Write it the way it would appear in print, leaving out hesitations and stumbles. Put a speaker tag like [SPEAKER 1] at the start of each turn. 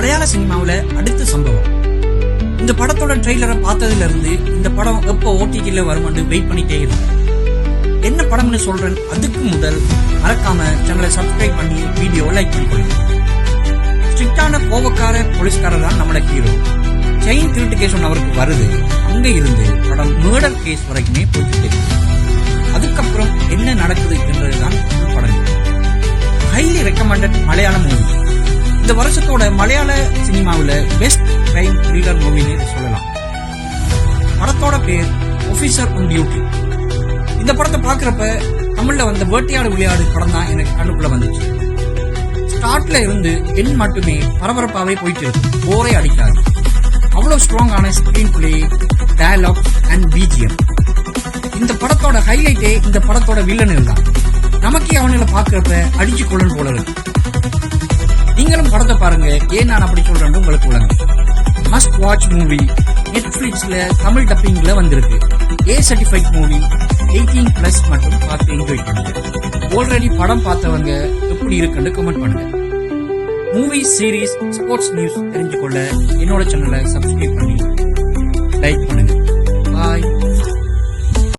[SPEAKER 1] மலையாள சினிமாவில் அடுத்த சம்பவம். இந்த படத்தோட ட்ரெய்லரை பார்த்ததுல இருந்து இந்த படம் எப்போ ஓடிடில வரும்னு வெயிட் பண்ணிட்டே இருக்கு. என்ன படம்னு சொல்றேன். அதுக்கு முதல் மறக்காம சேனலை சப்ஸ்கிரைப் பண்ணி வீடியோவை லைக் பண்ணிக்கொள்ளுங்க. ஸ்ட்ரிக்டான கோபக்கார போலீஸ்காரர் தான் நம்மளோட ஹீரோ. செயின் திருட்டு கேஸ் ஒன்று அவருக்கு வருது. அங்க இருந்து படம் மர்டர் கேஸ் வரைக்குமே போயிட்டு இருக்கு. அதுக்கப்புறம் என்ன நடக்குது என்றதுதான் படம். ஹைலி ரெக்கமெண்டட் மலையாள மூவி. இந்த வருஷத்தோட மலையாள சினிமாவில் பெஸ்ட் கிரைம் த்ரில்லர் மூவின்னு சொல்லலாம். படத்தோட பேர் ஆபீசர் ஆன் டியூட்டி. இந்த படத்தை பாக்குறப்ப தமிழ்ல வந்த வேட்டையாடு விளையாடு படம் தான் எனக்கு கண்ணுக்குள்ள வந்துச்சு. ஸ்டார்ட்ல இருந்து என் மட்டுமே பரபரப்பாவே போயிட்டு இருக்கு. போரே அடிக்காது. அவ்வளவு ஸ்ட்ராங்கான screen play, dialogue and BGM. இந்த படத்தோட ஹைலைட்டே இந்த படத்தோட வில்லனுகள் தான். நமக்கே அவனுங்களை பாக்குறப்ப அடிச்சு கொள்ளணும் போல இருக்கு. நீங்களும் படத்தை பாருங்க. ஏன் நான் அப்படி சொல்றேன்னு உங்களுக்கு விளங்கும். Must watch movie. நெட்ஃபிளிக்ஸ்ல தமிழ் டப்பிங்ல வந்திருக்கு. A சர்டிஃபைட் மூவி, 18+ மற்றும் பார்த்து என்ஜாய் பண்ணுங்க. ஆல்ரெடி படம் பார்த்தவங்க எப்படி இருக்குன்னு கமெண்ட் பண்ணுங்க. மூவி, சீரீஸ், ஸ்போர்ட்ஸ் நியூஸ் தெரிஞ்சுக்கொள்ள என்னோட சேனலை சப்ஸ்கிரைப் பண்ணி லைக் பண்ணுங்க.